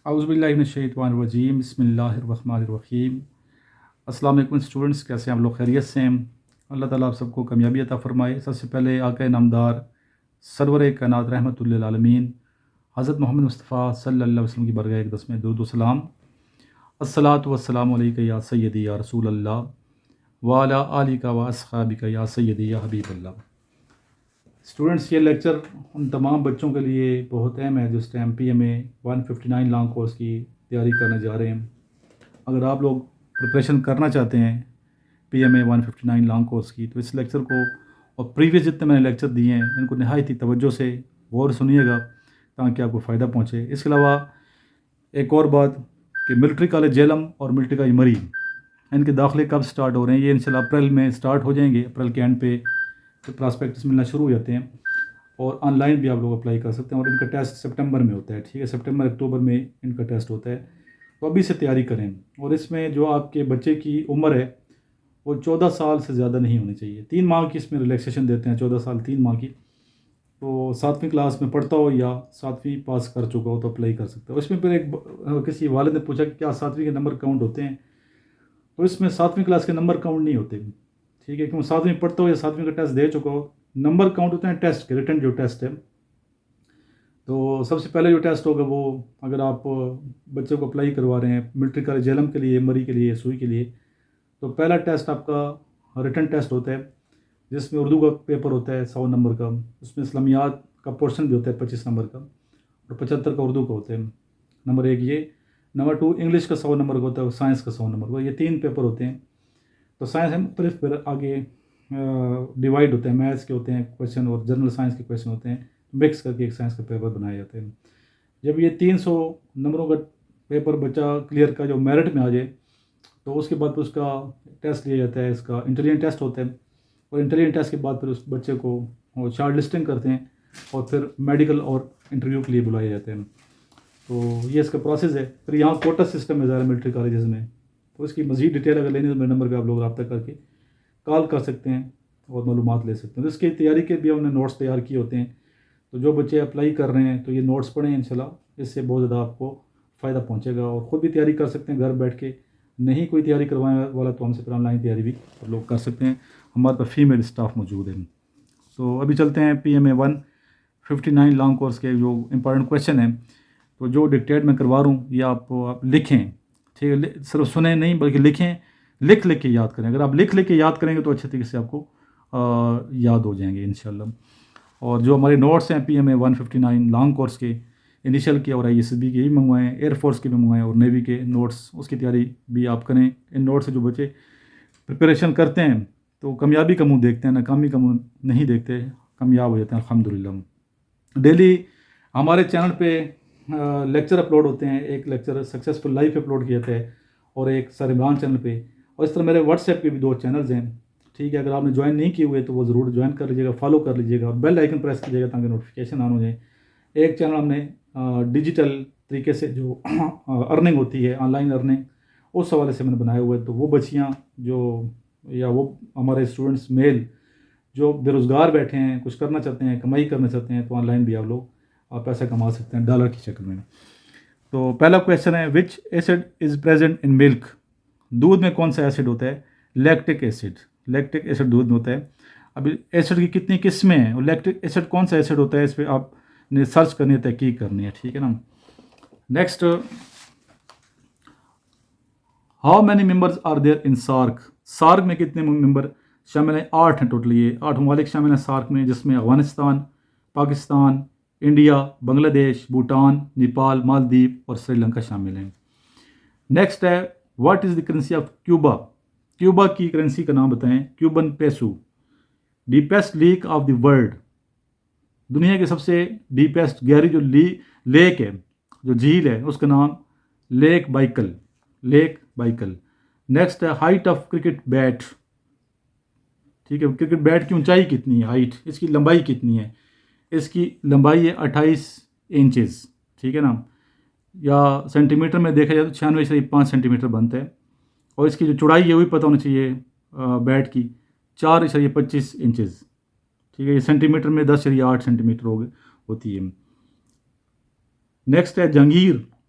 اعوذ باللہ من الشیطان الرجیم، بسم اللہ الرحمن الرحیم۔ السلام علیکم اسٹوڈنٹس، کیسے ہیں آپ لوگ؟ خیریت سے ہیں؟ اللہ تعالیٰ آپ سب کو کامیابی عطا فرمائے۔ سب سے پہلے آقا نامدار سرور کائنات رحمۃ للعالمین حضرت محمد مصطفیٰ صلی اللہ علیہ وسلم کی برگاہ اقدس میں درود و سلام۔ الصلاۃ والسلام علیک یا سیدی یا رسول اللہ وعلی آلک و اصحابک یا سیدی یا حبیب اللہ۔ اسٹوڈنٹس، یہ لیکچر ان تمام بچوں کے لیے بہت اہم ہے جو اس ٹائم پی ایم اے 159 لانگ کورس کی تیاری کرنے جا رہے ہیں۔ اگر آپ لوگ پریپریشن کرنا چاہتے ہیں پی ایم اے 159 لانگ کورس کی، تو اس لیکچر کو اور پریویس جتنے میں نے لیکچر دیے ہیں ان کو نہایت ہی توجہ سے غور سنیے گا تاکہ آپ کو فائدہ پہنچے۔ اس کے علاوہ ایک اور بات کہ ملٹری کالج جہلم اور ملٹری کالج مری، ان کے داخلے کب سٹارٹ ہو رہے ہیں؟ یہ انشاءاللہ اپریل میں سٹارٹ ہو جائیں گے۔ اپریل کے اینڈ پہ پراسپیکٹس ملنا شروع ہو جاتے ہیں اور آن لائن بھی آپ لوگ اپلائی کر سکتے ہیں، اور ان کا ٹیسٹ سپٹمبر میں ہوتا ہے۔ ٹھیک ہے، سپٹمبر اکتوبر میں ان کا ٹیسٹ ہوتا ہے، تو ابھی سے تیاری کریں۔ اور اس میں جو آپ کے بچے کی عمر ہے وہ 14 سال سے زیادہ نہیں ہونی چاہیے۔ 3 ماہ کی اس میں ریلیکسیشن دیتے ہیں، 14 سال 3 ماہ کی۔ تو 7ویں کلاس میں پڑھتا ہو یا 7ویں پاس کر چکا ہو تو اپلائی کر سکتا ہے۔ اس میں پھر کسی والد نے پوچھا کہ کیا 7ویں کے نمبر کاؤنٹ ہوتے ہیں؟ تو اس میں 7ویں کلاس کے نمبر کاؤنٹ نہیں ہوتے۔ ٹھیک ہے، کیونکہ 7ویں پڑھتا ہو یا 7ویں کا ٹیسٹ دے چکا ہو، نمبر کاؤنٹ ہوتے ہیں ٹیسٹ کے، ریٹن جو ٹیسٹ ہے۔ تو سب سے پہلے جو ٹیسٹ ہوگا وہ، اگر آپ بچے کو اپلائی کروا رہے ہیں ملٹری کالج جہلم کے لیے، مری کے لیے، سوئی کے لیے، تو پہلا ٹیسٹ آپ کا ریٹن ٹیسٹ ہوتا ہے جس میں اردو کا پیپر ہوتا ہے 100 نمبر کا، اس میں اسلامیات کا پورشن بھی ہوتا ہے 25 نمبر کا، اور 75 کا اردو کا ہوتا ہے۔ نمبر 1 یہ۔ نمبر 2 انگلش کا 100 نمبر کا ہوتا ہے، اور سائنس کا 100 نمبر کا۔ یہ 3 پیپر ہوتے ہیں۔ تو سائنس میں مختلف پھر آگے ڈیوائڈ ہوتے ہیں، میتھس کے ہوتے ہیں کویشچن اور جنرل سائنس کے کویشچن ہوتے ہیں، مکس کر کے ایک سائنس کا پیپر بنائے جاتے ہیں۔ جب یہ 300 نمبروں کا پیپر بچہ کلیئر کا جو میرٹ میں آ جائے تو اس کے بعد پھر اس کا ٹیسٹ لیا جاتا ہے، اس کا انٹیلیجنٹ ٹیسٹ ہوتا ہے، اور انٹیلیجنٹ ٹیسٹ کے بعد پھر اس بچے کو شارٹ لسٹنگ کرتے ہیں اور پھر میڈیکل اور انٹرویو کے لیے بلائے جاتے ہیں۔ تو یہ اس کا پروسیس ہے۔ پھر یہاں کوٹا سسٹم ہے ظاہر ملٹری کالجز میں، تو اس کی مزید ڈیٹیل اگر لینی ہے تو میرے نمبر پہ آپ لوگ رابطہ کر کے کال کر سکتے ہیں اور معلومات لے سکتے ہیں۔ تو اس کی تیاری کے بھی ہم نے نوٹس تیار کیے ہوتے ہیں، تو جو بچے اپلائی کر رہے ہیں تو یہ نوٹس پڑھیں انشاءاللہ، اس سے بہت زیادہ آپ کو فائدہ پہنچے گا، اور خود بھی تیاری کر سکتے ہیں گھر بیٹھ کے۔ نہیں کوئی تیاری کروانے والا تو ہم سے پھر آن لائن تیاری بھی آپ لوگ کر سکتے ہیں، ہمارے پاس فیمیل اسٹاف موجود ہے۔ تو ابھی چلتے ہیں پی ایم اے 159 لانگ کورس کے جو امپورٹنٹ کویشچن ہیں۔ تو جو ڈکٹیٹ میں کروا رہا ہوں یہ آپ لکھیں، ٹھیک ہے، صرف سنیں نہیں بلکہ لکھیں، لکھ کے یاد کریں۔ اگر آپ لکھ کے یاد کریں گے تو اچھے طریقے سے آپ کو یاد ہو جائیں گے انشاءاللہ۔ اور جو ہمارے نوٹس ہیں پی ایم اے 159 لانگ کورس کے، انیشل کے اور آئی ایس بی کے بھی منگوائیں، ایئر فورس کے بھی منگوائیں، اور نیوی کے نوٹس، اس کی تیاری بھی آپ کریں۔ ان نوٹس سے جو بچے پریپریشن کرتے ہیں تو کامیابی کا منہ دیکھتے ہیں، ناکامی کا منہ نہیں دیکھتے، کامیاب ہو جاتے ہیں الحمدللہ۔ ڈیلی ہمارے چینل پہ لیکچر اپلوڈ ہوتے ہیں، ایک لیکچر سکسیزفل لائف اپلوڈ کیا جاتا ہے اور ایک سر عمران چینل پہ، اور اس طرح میرے واٹس ایپ پہ بھی 2 چینلز ہیں۔ ٹھیک ہے، اگر آپ نے جوائن نہیں کیے ہوئے تو وہ ضرور جوائن کر لیجیے گا، فالو کر لیجیے گا، اور بیل آئیکن پریس کیجیے گا تاکہ نوٹیفیکیشن آن ہو جائے۔ ایک چینل ہم نے ڈیجیٹل طریقے سے جو ارننگ ہوتی ہے، آن لائن ارننگ، اس حوالے سے میں نے بنایا ہوا ہے۔ تو وہ بچیاں جو یا وہ ہمارے اسٹوڈنٹس میل جو بے روزگار بیٹھے ہیں، کچھ کرنا چاہتے ہیں، کمائی کرنا چاہتے ہیں، تو آن لائن بھی آپ لوگ پیسہ کما سکتے ہیں ڈالر کی شکل میں۔ تو پہلا کویشچن ہے، وچ ایسڈ از پریزنٹ ان ملک؟ دودھ میں کون سا ایسڈ ہوتا ہے؟ Lactic acid. لیکٹک ایسڈ دودھ میں ہوتا ہے۔ ابھی ایسڈ کی کتنی قسمیں ہیں اور لیکٹک ایسڈ کون سا ایسڈ ہوتا ہے، اس پہ آپ نے سرچ کرنی ہے، تحقیق کرنی ہے، ٹھیک ہے نا۔ Next, how many members are there in SAARC? SAARC میں کتنے ممبر شامل ہیں؟ 8 ہیں ٹوٹل۔ یہ 8 ممالک شامل ہیں سارک میں، جس میں افغانستان، پاکستان، انڈیا، بنگلہ دیش، بھوٹان، نیپال، مالدیپ اور سری لنکا شامل ہیں۔ نیکسٹ ہے، what is the currency of Cuba? Cuba کی کرنسی کا نام بتائیں۔ Cuban peso. Deepest lake of the world? دنیا کی سب سے ڈیپیسٹ گہری جو لیک ہے، جو جھیل ہے، اس کا نام لیک بائیکل۔ لیک بائیکل۔ نیکسٹ ہے، ہائٹ آف کرکٹ بیٹ؟ ٹھیک ہے، کرکٹ بیٹ کی اونچائی کتنی ہے؟ ہائٹ، اس کی لمبائی کتنی ہے؟ اس کی لمبائی ہے 28 انچز، ٹھیک ہے نا، یا سینٹی میٹر میں دیکھا جائے تو 96.5 سینٹی میٹر بنتا ہے، اور اس کی جو چوڑائی ہے وہ بھی پتہ ہونا چاہیے بیٹ کی، 4.25 انچز، ٹھیک ہے، یہ سینٹی میٹر میں 10.8 سینٹی میٹر ہوتی ہے۔ نیکسٹ ہے، جہانگیر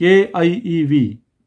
KIEV,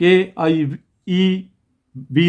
KIEV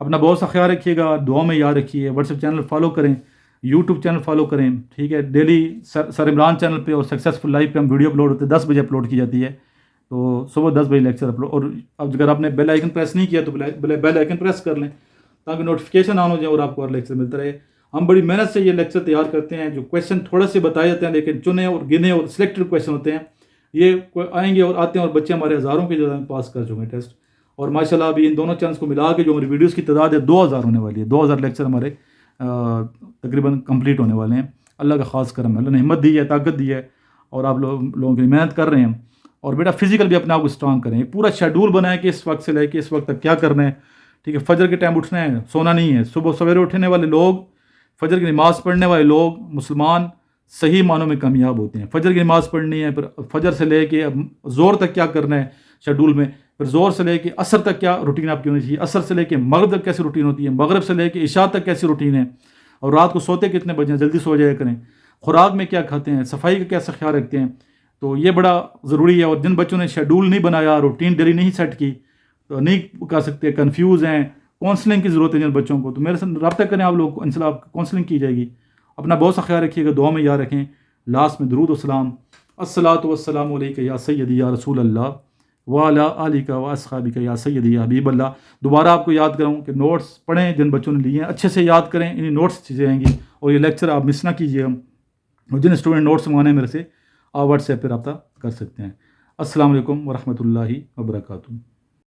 اپنا بہت سا خیال رکھیے گا، دعا میں یاد رکھیے، واٹس ایپ چینل فالو کریں، یوٹیوب چینل فالو کریں، ٹھیک ہے. ڈیلی سر عمران چینل پہ اور سکسیزفل لائف پہ ہم ویڈیو اپلوڈ ہوتے ہیں، 10 بجے اپلوڈ کی جاتی ہے، تو صبح 10 بجے لیکچر اپلوڈ. اور اب اگر آپ نے بیل آئکن پریس نہیں کیا تو بیل آئکن پریس کر لیں تاکہ نوٹیفکیشن آن ہو جائے اور آپ کو اور لیکچر ملتا رہے. ہم بڑی محنت سے یہ لیکچر تیار کرتے ہیں، جو کویشچن تھوڑے سے بتائے جاتے ہیں لیکن چنے اور گنے اور سلیکٹڈ کویشچن ہوتے ہیں. یہ آئیں گے اور آتے ہیں، اور بچے ہمارے ہزاروں کی تعداد میں پاس کر چکے ہیں ٹیسٹ. اور ماشاءاللہ ابھی ان دونوں چینلس کو ملا کے جو ہماری ویڈیوز کی تعداد ہے 2000 ہونے والی ہے. 2000 لیکچر ہمارے تقریباً کمپلیٹ ہونے والے ہیں. اللہ کا خاص کرم ہے، اللہ نے ہمت دی ہے، طاقت دی ہے، اور آپ لوگوں کی محنت کر رہے ہیں. اور بیٹا فزیکل بھی اپنے آپ کو اسٹرانگ کریں. ایک پورا شیڈول بنائیں کہ اس وقت سے لے کے اس وقت تک کیا کرنا ہے. ٹھیک ہے، فجر کے ٹائم اٹھنا ہے، سونا نہیں ہے. صبح سویرے اٹھنے والے لوگ، فجر کی نماز پڑھنے والے لوگ، مسلمان صحیح معنوں میں کامیاب ہوتے ہیں. فجر کی نماز پڑھنی ہے، پھر فجر سے لے کے زور تک کیا کرنا ہے شیڈول میں، پھر زور سے لے کے عصر تک کیا روٹین آپ کی ہونی چاہیے، عصر سے لے کے مغرب تک کیسی روٹین ہوتی ہے، مغرب سے لے کے عشاء تک کیسی روٹین ہے، اور رات کو سوتے کتنے بجے ہیں، جلدی سو جایا کریں. خوراک میں کیا کھاتے ہیں، صفائی کا کیسا خیال رکھتے ہیں، تو یہ بڑا ضروری ہے. اور جن بچوں نے شیڈول نہیں بنایا، روٹین ڈیلی نہیں سیٹ کی، تو نہیں کر سکتے، کنفیوز ہیں، کاؤنسلنگ کی ضرورت ہے جن بچوں کو، تو میرے ساتھ رابطہ کریں. آپ لوگ ان شاء اللہ کاؤنسلنگ کی جائے گی. اپنا بہت سا خیال رکھیے گا، دعا میں یاد رکھیں. لاسٹ میں درود و سلام، الصلاۃ والسلام علیک یا سیدی یا رسول اللہ وعلی آلک و اصحابک یا سیدی یا حبیب اللہ. دوبارہ آپ کو یاد کروں کہ نوٹس پڑھیں، جن بچوں نے لیے ہیں اچھے سے یاد کریں، انہیں نوٹس چیزیں آئیں گی. اور یہ لیکچر آپ مس نہ کیجیے. اور جن اسٹوڈنٹ نوٹس منگوانے ہیں میرے سے، آپ واٹس ایپ پہ رابطہ کر سکتے ہیں. السلام علیکم ورحمۃ اللہ وبرکاتہ.